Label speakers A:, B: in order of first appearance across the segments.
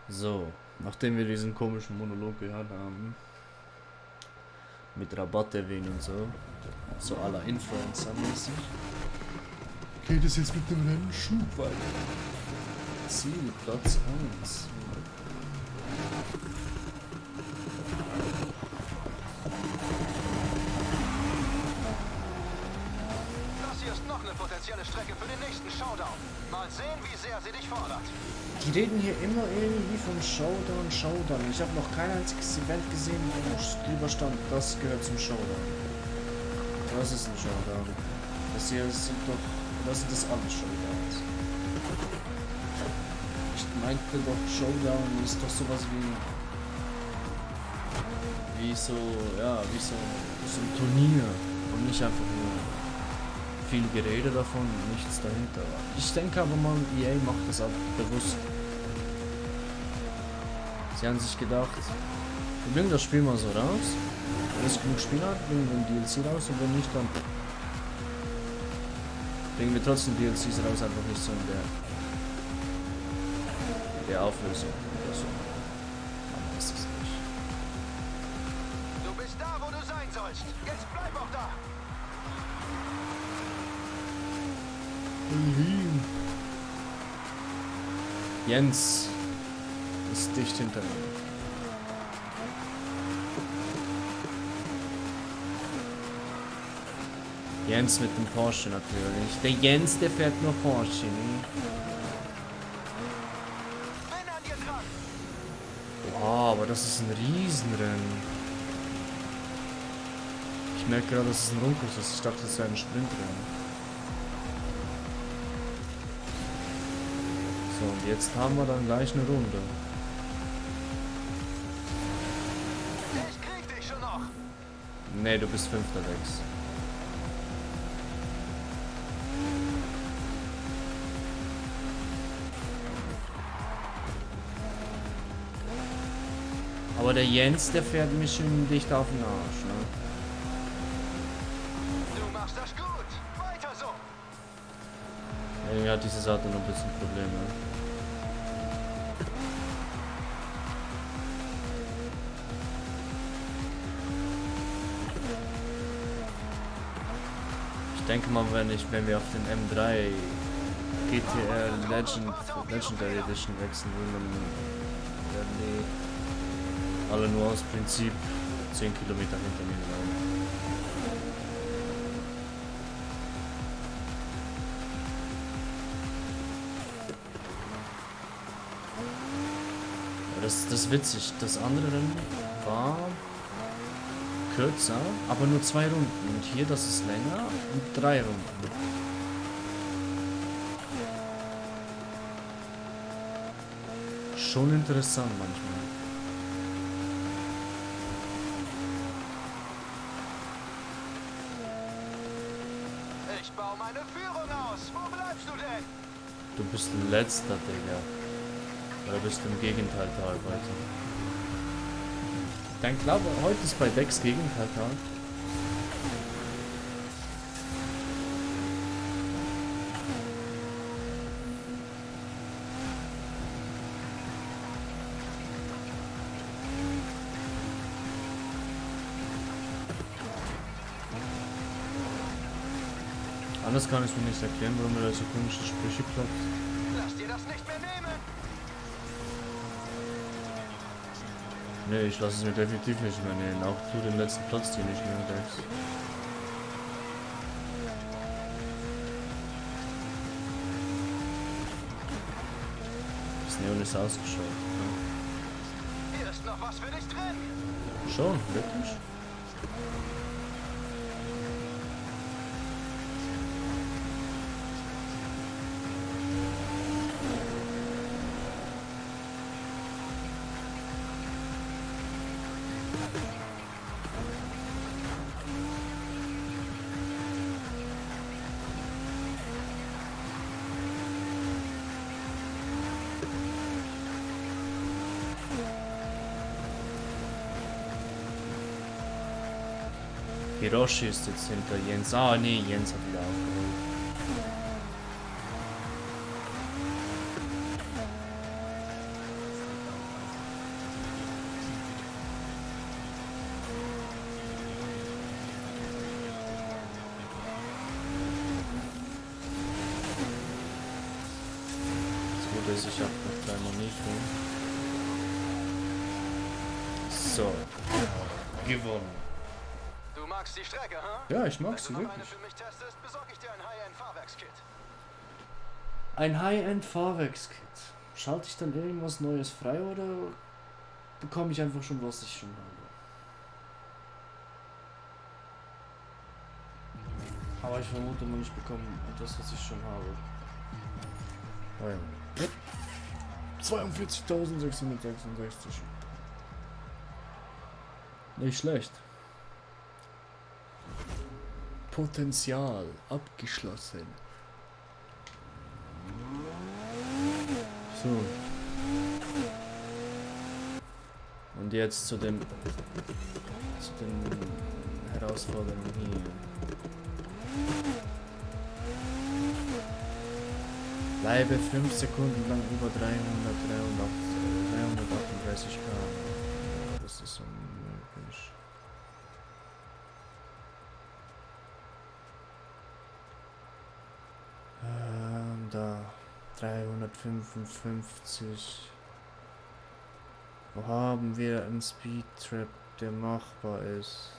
A: So, nachdem wir diesen komischen Monolog gehört haben, mit Rabatt erwähnen und so à la Influencer-mäßig, geht es jetzt mit dem Rennschub weiter. Ziel Platz 1.
B: Das hier ist noch eine potenzielle Strecke für den nächsten Showdown. Mal sehen, wie sehr sie dich fordert.
A: Die reden hier immer irgendwie von Showdown. Ich habe noch kein einziges Event gesehen, wo drüber stand, das gehört zum Showdown. Was ist ein Showdown? Das hier sind doch, was sind das alles Showdowns? Ich meinte doch, Showdown ist doch sowas wie so ein Turnier und nicht einfach nur viel Gerede davon, nichts dahinter. Ich denke aber mal, EA macht das auch bewusst. Sie haben sich gedacht, wir bringen das Spiel mal so raus. Wenn es genug Spieler hat, bringen wir ein DLC raus und wenn nicht, dann bringen wir trotzdem DLCs raus, einfach nicht so in der Auflösung oder so. Man weiß es nicht.
B: Du bist da, wo du sein sollst. Jetzt bleib auch da.
A: Jens ist dicht hinter mir. Jens mit dem Porsche natürlich. Der Jens, der fährt nur Porsche, ne?
B: Bin an dir dran.
A: Wow, aber das ist ein Riesenrennen. Ich merke gerade, dass es ein Rundkurs ist. Ich dachte, das wäre ein Sprintrennen. So, und jetzt haben wir dann gleich eine Runde.
B: Ich krieg dich schon noch.
A: Ne, du bist Fünfter, Dex. Aber der Jens, der fährt mich schon dicht auf den Arsch, ne?
B: Du machst das gut. Weiter so.
A: Irgendwie hat dieses Auto noch ein bisschen Probleme. Ich denke mal, wenn wir auf den M3 GTR Legendary Edition wechseln würden, dann werden die alle nur aus Prinzip 10 Kilometer hinter mir bleiben. Das ist witzig. Das andere Rennen war kürzer, aber nur 2 Runden. Und hier, das ist länger und 3 Runden. Schon interessant manchmal.
B: Ich baue meine Führung aus. Wo bleibst du denn?
A: Du bist letzter, Digga. Oder bist du im Gegenteil teilweise? Dein Glaube, heute ist bei Dex Gegenteil Tag. Anders kann ich mir nicht erklären, warum er da so komische Sprüche klopft.
B: Lass dir das nicht mehr nehmen.
A: Nee, ich lasse es mir definitiv nicht mehr nehmen. Auch du den letzten Platz hier nicht mehr, Dex. Das Neon ist ausgeschaut.
B: Hier ist noch was für dich drin.
A: Ja. Schon, wirklich? Hiroshi ist jetzt hinter Jens. Ah, nee, Jens hat wieder aufgeholt. ist, ich habe noch 3 Monito. So. Gewonnen.
B: Du magst die Strecke, hm?
A: Ja, ich mag sie
B: Wenn du noch eine
A: wirklich.
B: für mich testest, besorge ich dir ein High-End-Fahrwerkskit.
A: Ein High-End-Fahrwerkskit. Schalte ich dann irgendwas Neues frei oder bekomme ich einfach schon, was ich schon habe? Aber ich vermute mal, ich bekomme etwas, was ich schon habe. Oh ja. 42.666. Nicht schlecht. Potenzial abgeschlossen. So. Und jetzt zu den Herausforderungen hier. Bleibe 5 Sekunden lang über 338 km. Das ist unmöglich. Da 355. Wo haben wir einen Speedtrap, der machbar ist?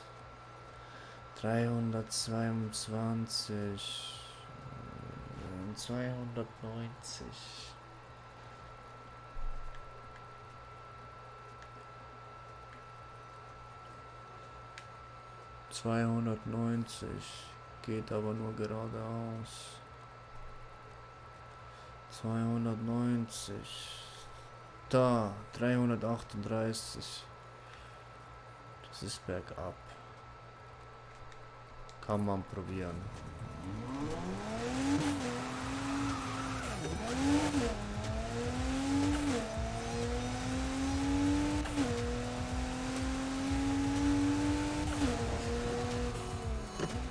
A: 322. 290. Geht aber nur geradeaus. 290. Da, 338. Das ist bergab. Kann man probieren.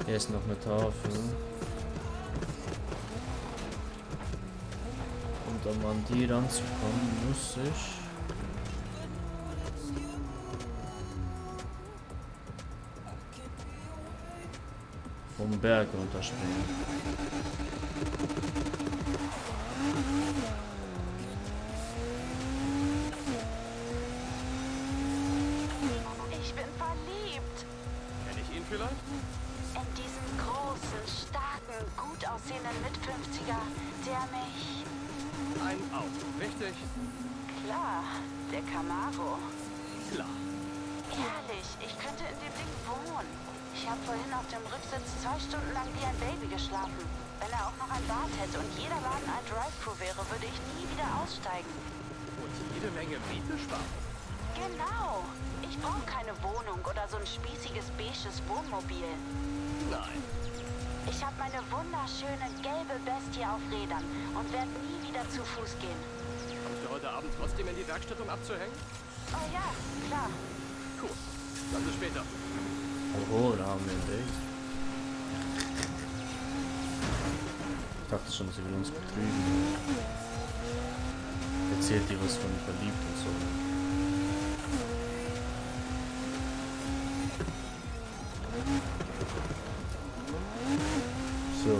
A: Hier ist noch eine Tafel. Und um an die ranzukommen, muss ich vom Berg runterspringen.
C: Ich bin verliebt.
D: Kenn ich ihn vielleicht?
C: In diesen großen, starken, gut aussehenden Mit-50er, der mich...
D: Ein Auto, richtig?
C: Klar, der Camaro.
D: Klar.
C: Ehrlich, ich könnte in dem Ding wohnen. Ich habe vorhin auf dem Rücksitz 2 Stunden lang wie ein Baby geschlafen. Wenn er auch noch ein Bad hätte und jeder Laden ein Drive-Thru wäre, würde ich nie wieder aussteigen.
D: Und jede Menge Miete sparen.
C: Genau. Ich brauche keine Wohnung oder so ein spießiges, beiges Wohnmobil.
D: Nein.
C: Ich habe meine wunderschöne gelbe Bestie auf Rädern und werde nie wieder zu Fuß gehen.
D: Kommst du heute Abend trotzdem in die Werkstatt, um abzuhängen?
C: Oh ja, klar.
D: Cool. Dann bis später.
A: Oh, da haben wir ein Date. Ich dachte schon, sie will uns betrügen. Erzählt ihr was von verliebt und so. So.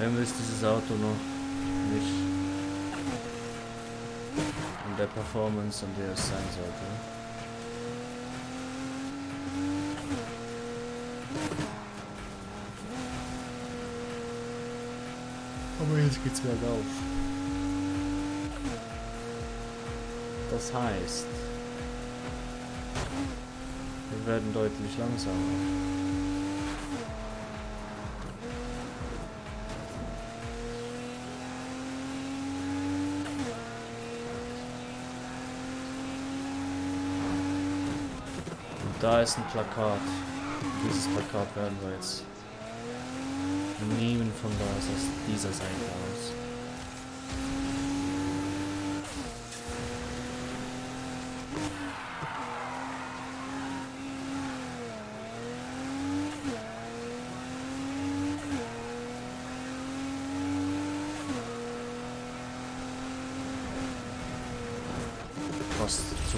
A: Irgendwie ist dieses Auto noch nicht in der Performance, in der es sein sollte. Aber jetzt geht's bergauf. Das heißt, wir werden deutlich langsamer. Da ist ein Plakat. Dieses Plakat werden wir jetzt nehmen von da aus dieser Seite aus.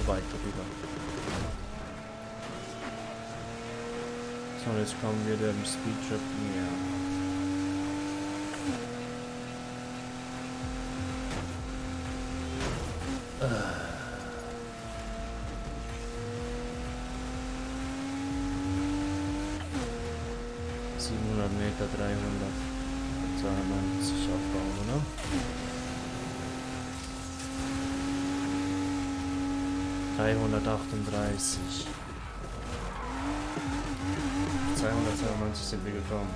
A: so weit drüber. So, und jetzt kommen wir dem Speedtrap näher. Äh. 700 Meter, 392 aufbauen, oder? ...338. 292 sind wir gekommen.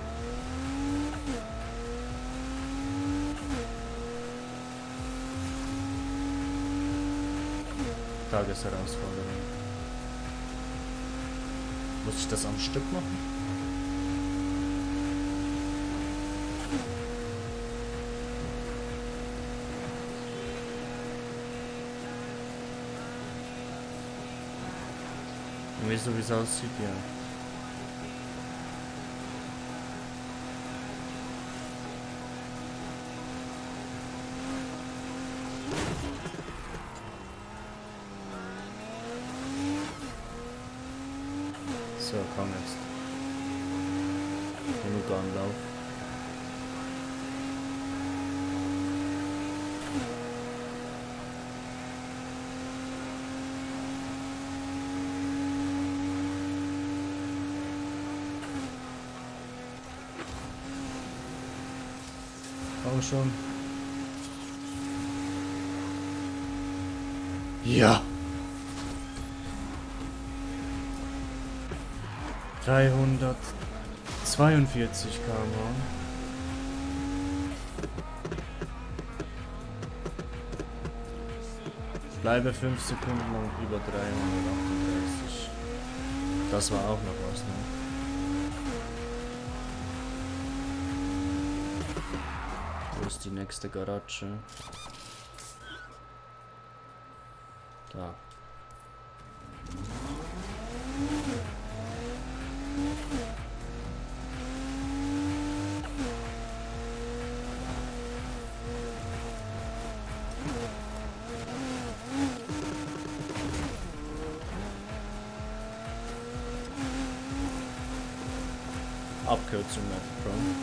A: Tagesherausforderung. Muss ich das am Stück machen? So wie es aussieht, ja. So, komm jetzt. Genug Anlauf. Auch schon. Ja. 342 km/h. Bleibe 5 Sekunden lang über 338. Das war auch noch was, ne? Wo ist die nächste Garage? Da. Abkürzung Metapron.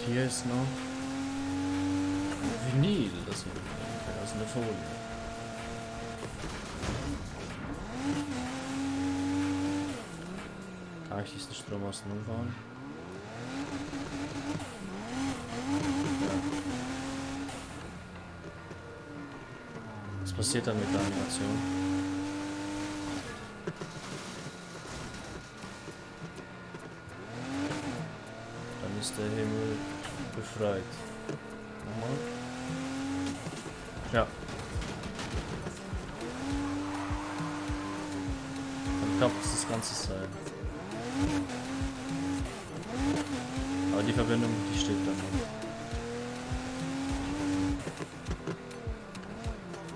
A: Hier ist noch Vinyl, das ist eine Folie. Kann ich diesen Strom aus dem fahren? Was passiert dann mit der Animation? Dann ist der Himmel befreit. Nochmal. Ja. Dann klappt das ganze Seil. Aber die Verbindung, die steht dann noch.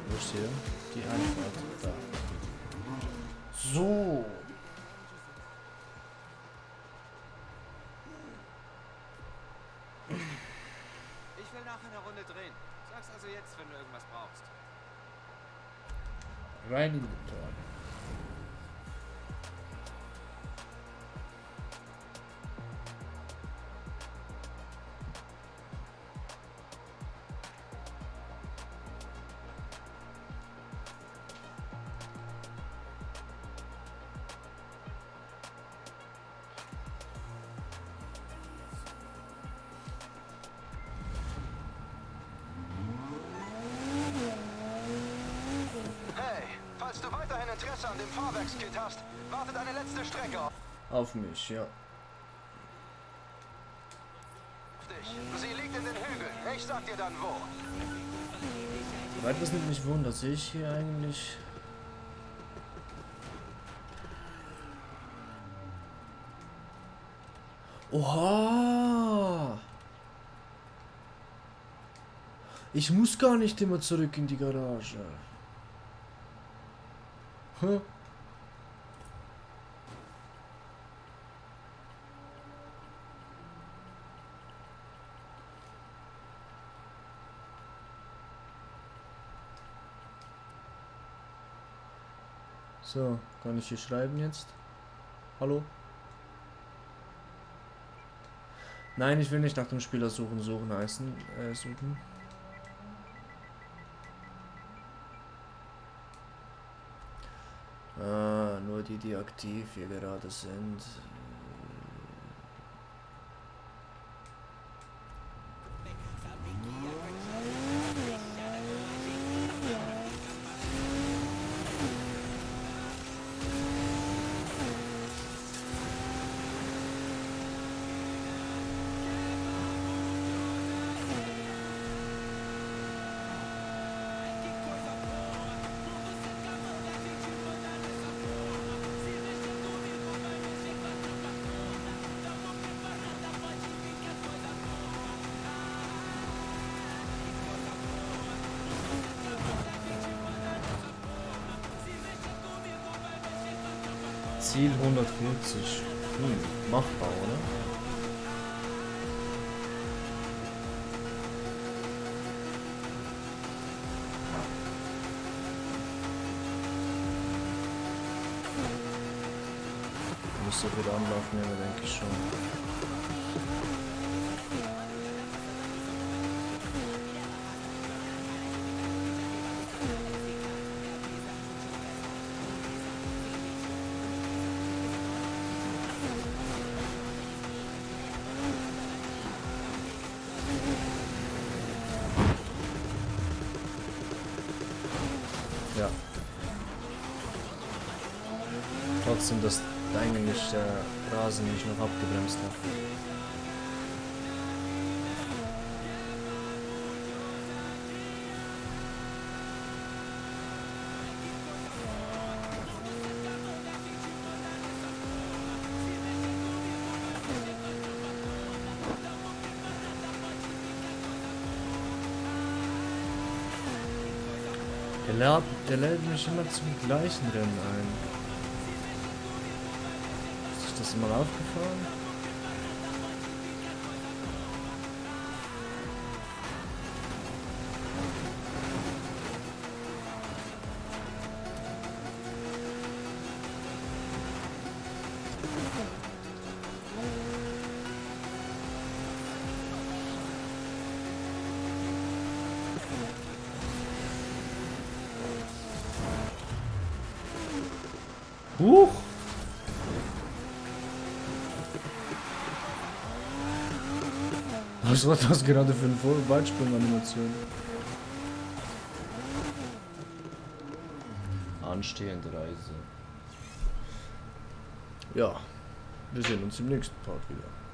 A: Wo ist hier? Die Einfahrt. Da. So.
E: Ich will nachher eine Runde drehen. Sag's also jetzt, wenn du irgendwas brauchst.
A: Rein in den Tor.
B: Falls du weiterhin Interesse an dem Fahrwerkskit hast, wartet eine letzte Strecke
A: Auf mich, ja.
B: auf dich. Sie liegt in den Hügeln. Ich sag dir dann wo.
A: Weil das nimmt mich wunder, sehe ich hier eigentlich. Oha! Ich muss gar nicht immer zurück in die Garage. Huh? So, kann ich hier schreiben jetzt? Hallo? Nein, ich will nicht nach dem Spieler suchen. Suchen heißen. Suchen. Ah, nur die, die aktiv hier gerade sind. Ziel 140. Machbar, oder? Müsste wieder Anlauf nehmen, denke ich schon. Ja. Trotzdem, dass eigentlich der Rasen nicht noch abgebremst hat. Der lädt mich immer zum gleichen Rennen ein. Ist euch das mal aufgefallen? Huch! Was war das gerade für eine Weitsprung-Animation? Anstehende Reise. Ja, wir sehen uns im nächsten Part wieder.